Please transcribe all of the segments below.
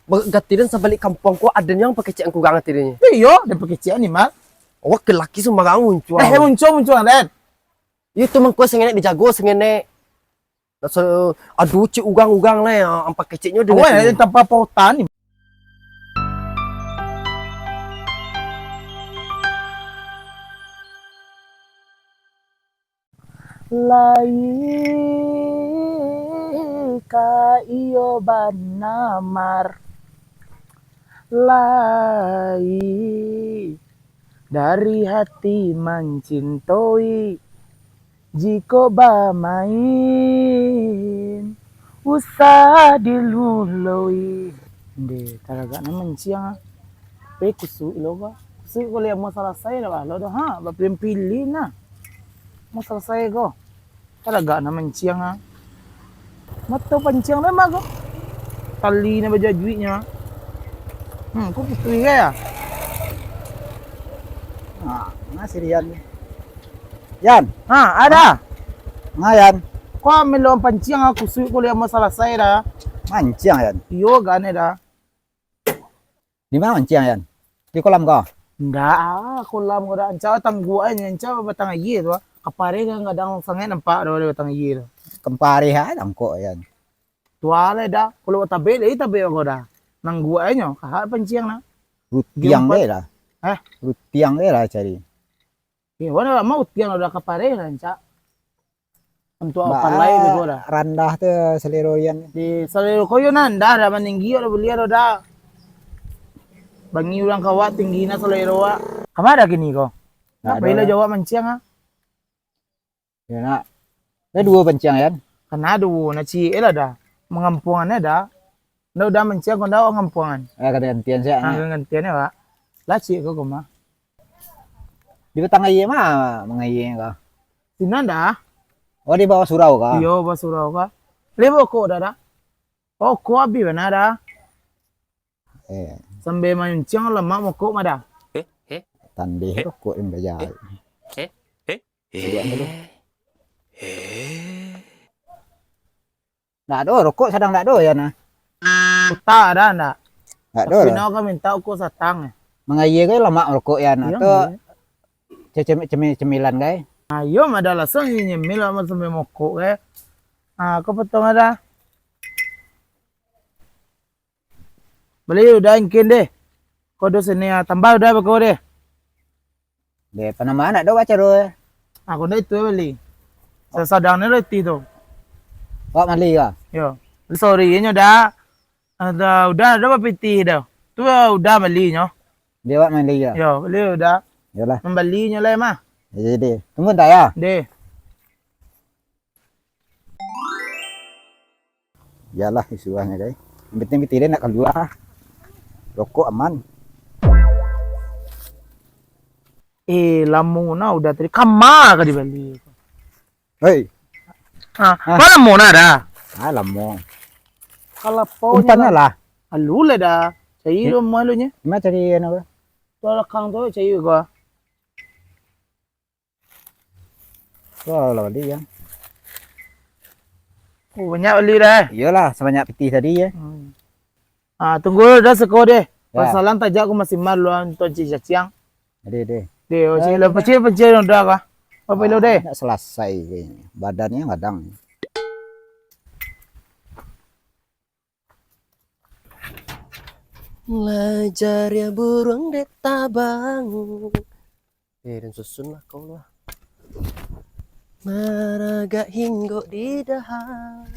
Gatirin sa balik kampung ko ada yang pakai cek ko gangatirin. Iyo, dia pakai cian ni mal. Oh, kelaki semua muncul. Muncul Red. Itu mang ko sengene dijago sengene. So, aduh cik ugang-ugang lah yang pakai ceknya dengan. Awak tanpa pautan ni. Lai ka iyo banamar lai dari hati mencintoi jika ba main usah dilului de talaga naman siya pe kusu iloga kusu ko liya mo salasay na ba lo ha ba pili na mo salasay ko talaga naman siya nga mato panciyang na mago tali na ba jajwi niya kung putui kaya Nasi Rian. Yan. Ada. Ngayan. Ko melong panciyang ako suy ko liya masalah saya dah. Mancing yan. Iyo gane dah. Di mana mancing yan? Di kolam ka? Nggak, kolam ko dah. Ancaw tangguan yan, ancaw batang ayi tu. Kapare ka nga dang sangay nampak dah batang ayi tu. Kempari ha, dangko yan. Tuale dah. Kalau tabe ko dah. Nangguan nyo, kahit panciyang na. Rutiang deh lah. Eh? Rutiang deh lah cari. Iya, wala mau tiang udah kapare kan, Cak. Untuk apa lain ko dah. Randah tu selero yan. Di salero ko yun nanda dah maninggi udah beli dah. Bangi ulang kawat tinggi na salero wa. Kamada gini ko? Apa ila jawab mancing ha? Ya nak. Ada dua pancing yan. Kanado na ci ila dah. Mengampungan dah. Nau dah mancing ko dah ngampungan. Gantian saya. Gantian ya, Pak. Laci ko kuma. Di petang aye mah mengaye ka. Sinanda? Oh di bawah surau ka? Iyo bawah surau ka. Lebo ko dah. Oh ko abi bana dah. Sampai mancing lemak mo ko mada. Tandih rokok yang bejai. Nggak ada rokok sedang nggak ada ya nah. Uta ada ndak? Nggak ada. Pinaw ka minta ko sa tang. Mengaye ka lemak rokok ya nah. Tuh cemilan guys. Ayo madalas ang nyemil mo sa moko eh. Kapatong ada. Beli udah ingkin deh. Kodo sini tambah udah bako deh. Deh panama nak do baca ro. Ako na ito beli. Sa sadang na reti to. Kok mali ka? Yo. Sorry inyo da. Udah mapiti daw. Tu udah mali nyo. Dia wak mali ka. Yo, beli udah. Yalah. Membeli nyo lah mah. Jadi tunggu tak ya? Deh. Yalah isuannya guys. Yang penting kita nak keluar. Rokok aman. Lamu na udah tadi kamar ka di bali. Hei. Mana mo na dah? Alam mo. Kalau po Umpan lah. Alula dah. Cairo mo nya. Gimana cari ano ba? Tolak kang to cairo ko. Wah, dia. Oh, banyak beli dah. Iyalah, sebanyak peti tadi ya. Tunggu dah seko deh. Pasalan tajak aku masih malu untuk ciang. Deh. Deh, oh cila pecil udah kah? Apa lo deh? Nggak selesai kayaknya. Badannya kadang. Belajar ya burung dek tabang. Dan susun lah kau lah. Maraga hinggo di dahan.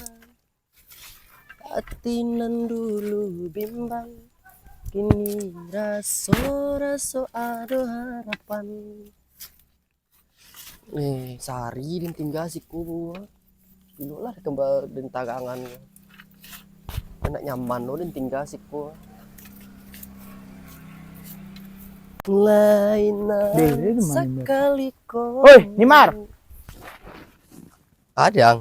Atinan dulu bimbang. Kini raso ado harapan. Sehari din tinggal siku. Dulu lah kembali din tagangan. Enak nyaman lo din tinggal siku. Lainan sekali kau. Oi, Nimar. Ada.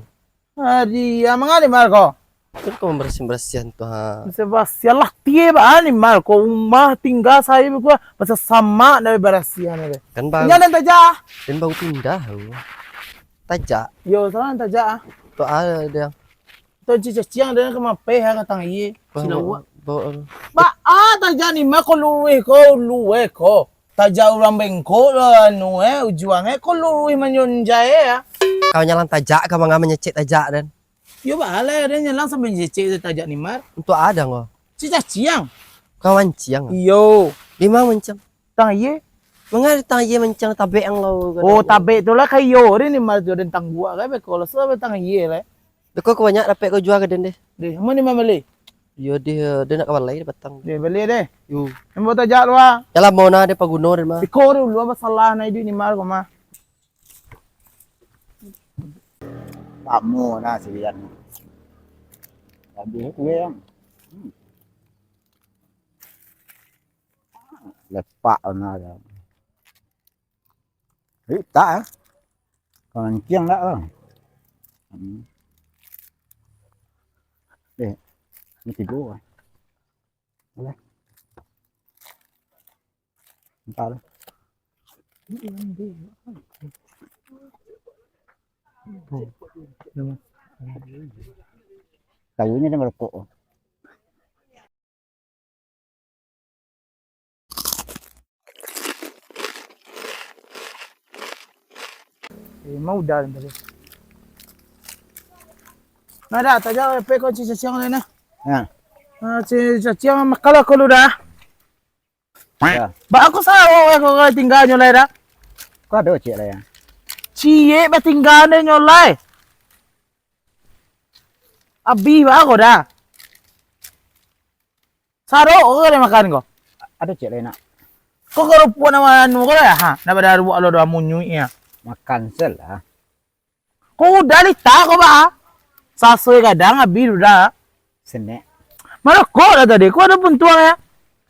Dia mangani Marco. Kan kau bersin-bersihan tuh ha. Sebastian lah tie ba ani Marco umah tinggal saya ko basta sama na berasihan na. Kan baru. Nya taja. Dan baru pindah. Tajak. Yo sana taja. Tuh ada. To cica ciang dan kemape ha katang iye. Silawa. Beko. Tajak ni mah ko luwe ko. Tajak orang bengkok lah ujuangnya ko luwe manyon jae ya. Kau nyalang tajak, kau mangga menyecik tajak dan. Yo bale ada nyelang sampai jecek tajak ni mar. Untuk ada ngo. Cicak ciang. Kau mancang. Iyo. Di mana mancang? Tang ye. Mengapa tang ye mancang tabek yang lau? Oh tabe tu lah kayo ni mar tu dan tang gua ka beko lah so tang ye lah. Beko kau banyak dapat kau jual ke den deh. Deh, mana ni mama le? Yo dia nak kawan lain petang. Deh beli deh. Yo. Embo tajak lu ah. Jalan mau na dia paguno dan mah. Beko lu apa salah na itu ni mar ko mah. Kamu na silian. Habis tu yang. Lepak na dah. Tak. Còn chiang đã không? Để nó thì bố rồi. Đây. Tao đây. Kayunya dia merokok. Mau dah tadi. Nada tajak pe ko cicak ciang le na. Ha. Cicak ciang makala ko lu dah. Ya. Ba aku sawo ko tinggal nyolai dah. Có ada cik lah ya. Cie ba tinggal ni nyolai. Abi ba ko dah. Saro ko le makan ko. Ada cik lah nak. Ko ko puan nama anu ko dah ha. Na ba ruwa lo dah munyu ya. Makan sel lah. Ko dah lita ko ba? Sasoi kadang abi dah. Senek. Mana ko dah tadi. Ko ada puntuang ya.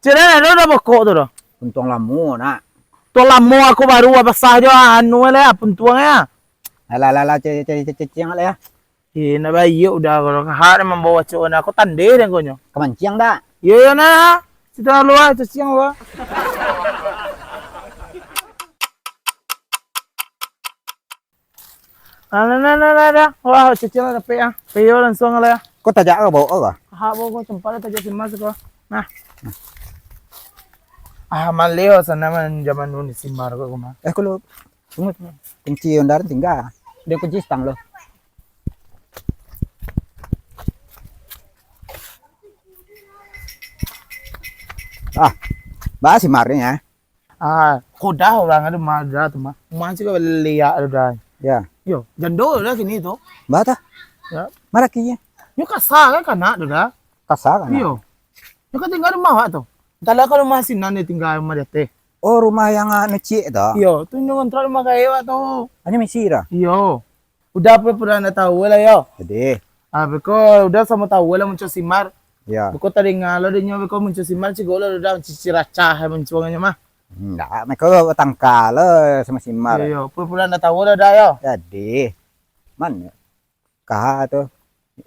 Cina ada pokok tu dah. Untung lamu nak. Tu lama aku baru apa sah je anu lah puntuang ya. Lah cik ciang lah ya. Nak bayi udah kalau kahar membawa cowok aku tandai dan konyo. Kemanciang dah. Ya na. Kita luar ciang luar. Nah. Wah, ciang ada pe ah. Pe yo langsung lah ya. Kau tajak ke bawa ke? Ha bawa ko tempat tajak simas ko. Nah. Maleo sana man zaman nun simar ko mah. Kalau tunggu. Kunci ondar tinggal. Dia kunci stang lo. Bahas si Marnya. Kodah orang ada madra tu mah. Masih kau lihat ada. Ya. Yo, jando lah sini tu. Bahasa. Ya. Marakinya. Yo kasar kan nak dah. Kasar kan? Yo. Yo kan tinggal rumah tu. Kalau rumah sini nanti tinggal rumah dia teh. Oh, rumah yang cik tu. Yo, tu yang kontrak rumah kaya tu. Hanya Mesir. Yo. Udah pernah nak tahu lah yo. Jadi. Beko udah sama tahu lah muncul simar. Ya. Beko tadi ngalo dia beko muncul simar cik gola udah ciciracah munculnya mah. Enggak, mereka tangkal lah sama si Mar. Yo, pernah nak tahu lah dah yo. Jadi, mana? Kah tu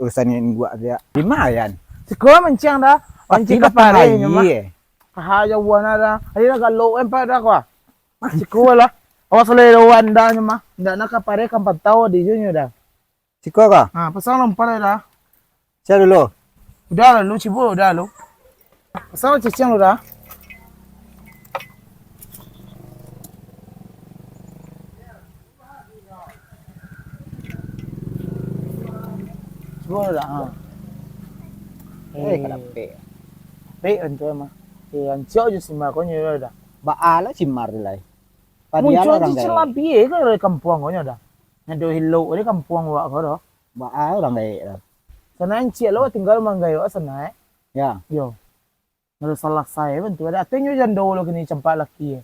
urusan yang buat dia. Lumayan. Sekolah menciang dah. Pancing kapare nya mah. Iya. Kahaja wana dah. Hari nak galo empat dah kwa. Sekolah lah. Awas le lawan dah nya mah. Ndak nak kapare kan patau di junyo dah. Siko kah? Pasang lompat dah. Saya dulu. Udah lah lu cibo udah lu. Pasang cicing lu dah. Cibo dah. Kalau pe. Pe antu mah. Ancio je simar ko nyo dah. Baala si Mar dilai. Muncul Padiala orang di gay. Celabie ke dari kampung ko nyo dah. Nado hilo dari kampung wa ko dah. Baala orang gay. Sana anci lo tinggal manggayo sana Ya. Yo. Nado salah saya bentu ada atenyo jando lo kini campak laki.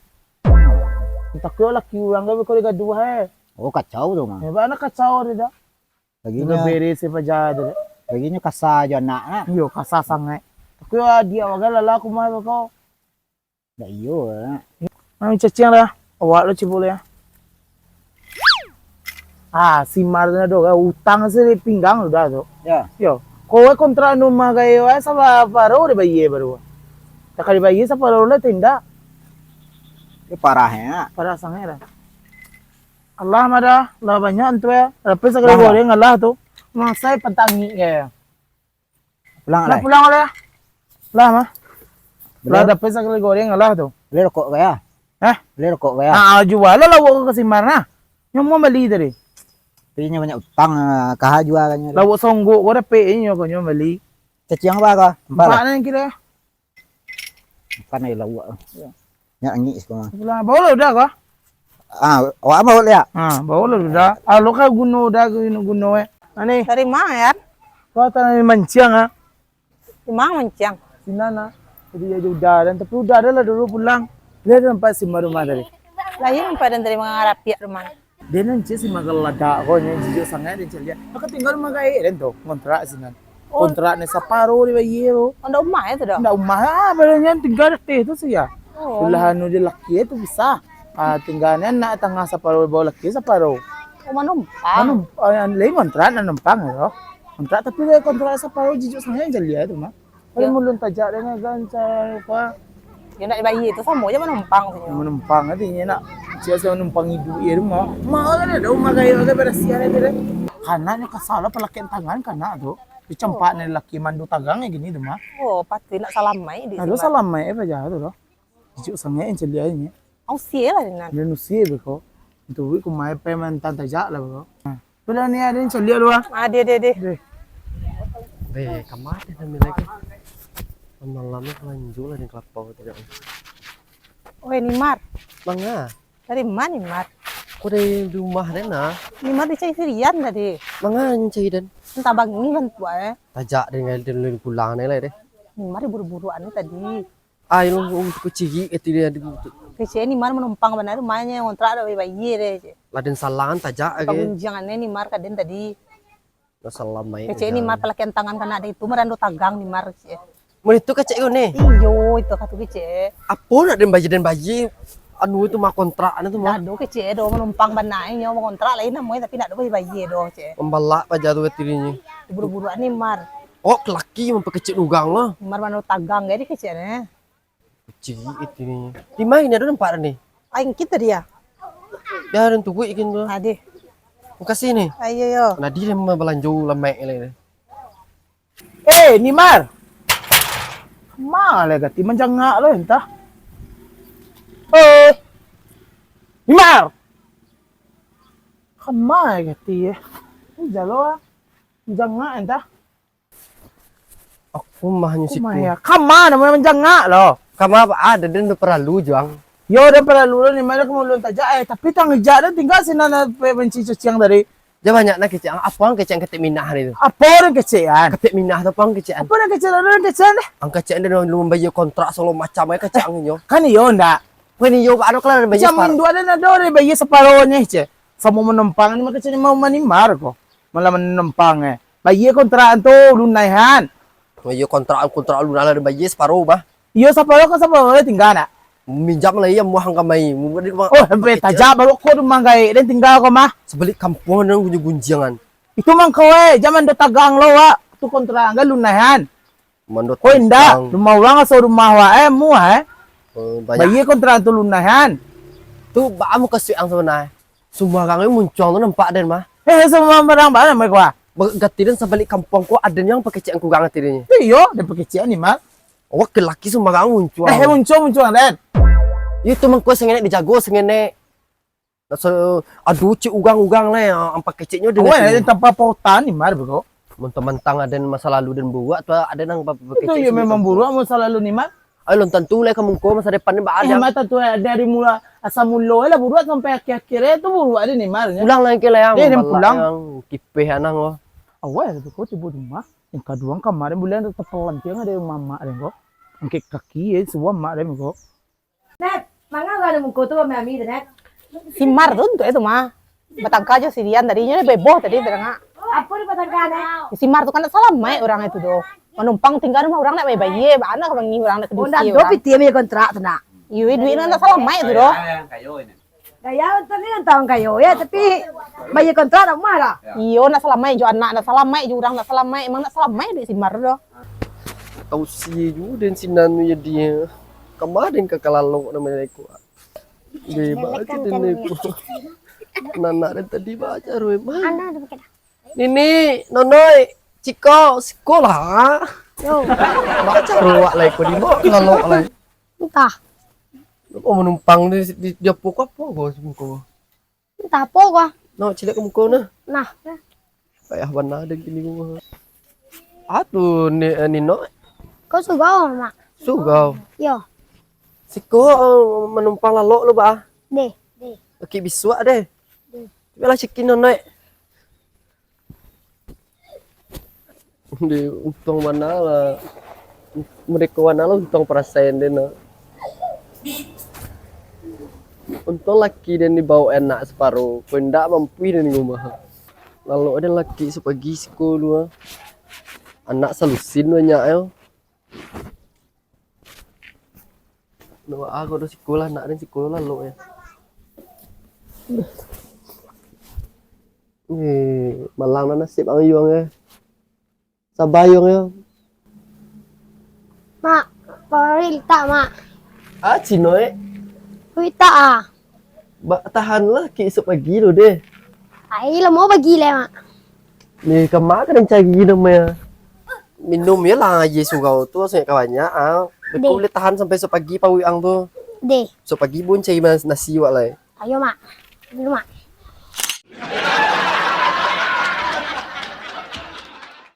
Entah kau laki orang gawe ko liga dua he. Oh, kacau tu mah. Ba nak kacau dia dah. Baginya Beres se paja dia. baginya kasar je anak nak. Yo kasar sangat. Aku dia wagal lah aku mai kau. Dah iyo lah. Mau cacing lah. Awak lo cibo ya. Si Mar na do utang se pinggang lo dah tu. Ya. Yo, kowe kontra numa gayo sa paro de bayi baru. Takali bayi sa paro na tinda Ini parah ya. para sangai dah. Allah mada, lah banyak tu ya. Tapi sekali goreng Allah tu. Masai pentangi ya. Pulang Lah lah. pulang oleh. Lah mah. Lah dapat sekali goreng lah tuh. Beli rokok kaya. Hah? Beli rokok kaya. Ah, jual lah lawak ke Simar nah. Yang mau beli dari. Pilihnya banyak utang, kah jual kan. Lawak songgok ko dapat inyo ko nyo beli. Cacing apa kah? Empat na kira. Kan ay lawak. Nya angis ko. Lah bawa udah ko. Ah, awak mau lihat? Ah, bawa udah. Ah, lo ka guno udah guno Ani, Dari mana ya? kau tanah manciang ah. Di mana Mancang? Sinana. Jadi ya udah dan tapi udah ada lah dulu pulang. Dia tempat Simar rumah dari. Lah ini pada dari mengarap ya rumah. Dia nanti si magal lada ko nya jijo sangat dia celia. Aku tinggal magai dan tuh kontrak sinan. Kontrak ni separuh di bayero. Ada rumah itu dong. Ndak umah ah barunya tinggal teh itu sih ya. Oh, Belahan di laki itu bisa. Ah tinggalnya nak tengah separuh bawa laki separuh. rumah numpang. Anu lain kontrak na numpang ya. Kontrak tapi dia kontrak separuh jijo sangat celia itu mah. Kalau mulun tajak dia gancar apa. Yang nak dibayi itu sama aja menumpang sih. Menumpang artinya nak siapa menumpang hidup ya rumah. Mahal kan ada rumah kayak ada berasian itu deh. Karena nya kesalah pelakian tangan karena tuh. Dicempak nih laki mandu tagangnya gini tuh mah. Oh, pasti nak salamai di Aduh sini. salam mai apa jahat tuh loh. Jijo sangat celia ini. Ausia lah ini. Dia nusie beko. Itu wi ku mai payment tan tajak lah beko. Bila ni ada yang celia lu ah. Ah, dia. Deh. Về cắm mát đi nên mình lấy cái malam itu lanjut lah di kelapa tidak. Oh, ini Mar. Bang ah, Dari mana ini Mar? aku dari rumah deh nah. Ini Mar dicari Sirian tadi. Bang ah nyai dan Entah bang ini bantu ya. tajak dengan dia pulang nih lah deh. Ini Mar buru-buruan tadi. Ah yang aku cigi itu dia di Kece ini Mar menumpang benar rumahnya kontrak ada bayi deh. laden salangan tajak lagi. Pengunjangannya ini Mar kaden tadi. Salam mai. Kece ini Mar pelakian tangan karena ada itu merandu tagang di Mar. Mau itu kecek nih. Iyo itu kata kece. Apa nak dan bayi anu itu mah kontrak anu tuh mah Nado kece do menumpang banai nyo mau kontrak lain namanya tapi nak do bayi do ce. membalak aja tuh tirinya. Buru-buru ani Mar. Oh kelaki mempekecik nugang lah. Mar manu tagang jadi kece ne. Kecik itu nih. Di mana ada tempat nih? Aing kita dia. Ya dan tunggu ikin tuh. Ade. Makasih nih. Ayo yo. Nah dia mau belanjut lemek lah. Ni Mar. Malah gati manjangak lo entah. Ni Mar. Kemana gati ya? Jalo ah. Manjangak entah. Aku mah hanya siku. Kumaya. Kemana namanya manjangak lo? Kamu apa ada dan udah perlu juang. Yo udah pernah lulu nih mana kemudian tajak tapi tanggung jawab tinggal sih nana benci cucian dari Dia banyak nak kecik. Apa ang kecik ang ketik minah itu? apa orang kecian? Ketik minah atau apa ang kecik? Apa orang kecian orang kecian deh? Ang kecik dia belum bayar kontrak solo macam ay kecik ang inyo. Kan iyo ndak? Kau ni yo ano kelar bayar Jamin dua dan ada orang bayi separuhnya ce. Sama menumpang ini maka kecian mau manimar kok. Malah menumpang bayi kontrakan tuh lunaihan. Bayar kontrak lu nala bayar separuh bah. Iyo separuh kan separuh tinggal nak. Minjam lah ya muang kamai. Oh sampai tajak baru kau tuh manggai dan tinggal kau mah. Sebalik kampung nang punya gunjangan. Itu mang kau zaman do tagang lo wa. Tu kontrakan kan lunaihan. Mandot. Kau indah rumah orang asal rumah wa mu Banyak. bayi kontrakan tu lunaihan. Tu ba mo kasi ang sebenarnya. Semua orang muncul tu nampak dan mah. Semua barang-barang mereka. Gati dan sebalik kampung ko ada yang pakai cek ku gangat tirinya. Iyo, dia pakai cian ni mak. Oh kelaki semua orang muncul. Muncul kan. Itu mengko sengene dijago sengene. So aduh cik ugang-ugang lah yang ang pakai ceknya Oh, ada tanpa pautan ni mar bego. mentang-mentang ada masa lalu dan buat atau ada nang pakai Itu ya memang buruk mau selalu ni mar. Ay lontan tu lah kamu ko masa depan ni ba ada. Mata tu dari mula asal mulo lah buruk sampai akhir-akhir itu buruk ada ni mar. Pulang lagi ke yang. Dia pulang. Yang kipeh anang oh. Awal tu kau tiba rumah. Yang kedua kemarin bulan tepelan tiang ada mama ada kok. Angkat kaki semua mak ada kok. Net, mana gak ada muka tuh sama Ami net? Si Mar tuh itu mah. Batangka aja Sirian tadinya beboh tadi terang. Apa di patangkana? Si Mar tuh kan salah mai orang itu do. Menumpang tinggal rumah orang nak bayi anak bangi orang nak Oh, ndak kedua do piti mi kontrak tuh nak. Iya duit nak salah mai itu do. Kaya tuh ni tahun kayo ya, tapi bayar kontrak tak marah. Iya nak salah mai jo anak nak salah mai jo orang nak salah mai emang nak salah mai duit si Mar do. Tahu si ju dan sinanu ya dia. Kemarin kekalalok namanya aku. Dia baca dan aku. Nana dan tadi baca roy mah. Nini, nonoy, Ciko, sekolah. Yo, Baca ruwak lah ko di mo lalo lah. entah. Ko menumpang di dia pokok apa ko. Entah apa gua. No, cilek ke muka na. Nah, Kayak warna ada gini gua. Atu ni no kau suka mak? sugau. Yo, Siko menumpang lalu lo ba? deh, deh. Oke biswa deh. Bela cikin naik. Di untung mana lah. Mereka mana lah untung perasaan deh na. Untung laki dan dibawa enak separuh. Pendak mampu dan rumah. Lalu ada laki sepagi sekolah. Anak selusin banyak yo. Nama aku udah sekolah, anak dan sekolah lalu ya. Malang na nasib ang iyong sabayong yo. Mak, paril tak mak? Sino Hui tak ah. Tahan lah ki esok pagi lo deh. Ay, lah mau bagi lah mak. Ni kemar kan cari namanya. Minum ya lah aja surau tu saya kawannya betul boleh tahan sampai esok pagi pawi ang tu. Deh, Esok pagi pun cari nasi wak lah. ayo mak. Dulu mak.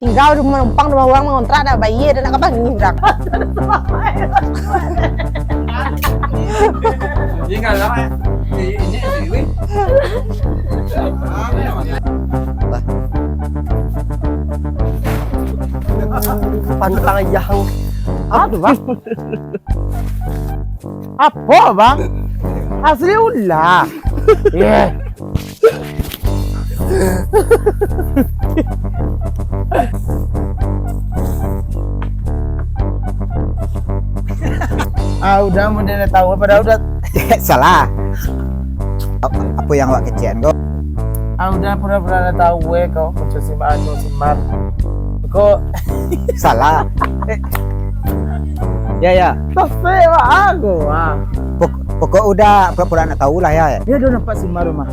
Tinggal di menumpang di orang mengontrak ada bayi dan nak apa ngibrak. Pantang yang Aduh bang. Apa bang? Asli ulah. Yeah. Udah udah tahu pada udah. Salah. Apa yang awak kecian kok? Udah pernah tahu kau macam simpan. Kok Salah. Ya. tapi aku Pokok udah pura-pura nak tahu lah ya. dia udah nampak simpan rumah.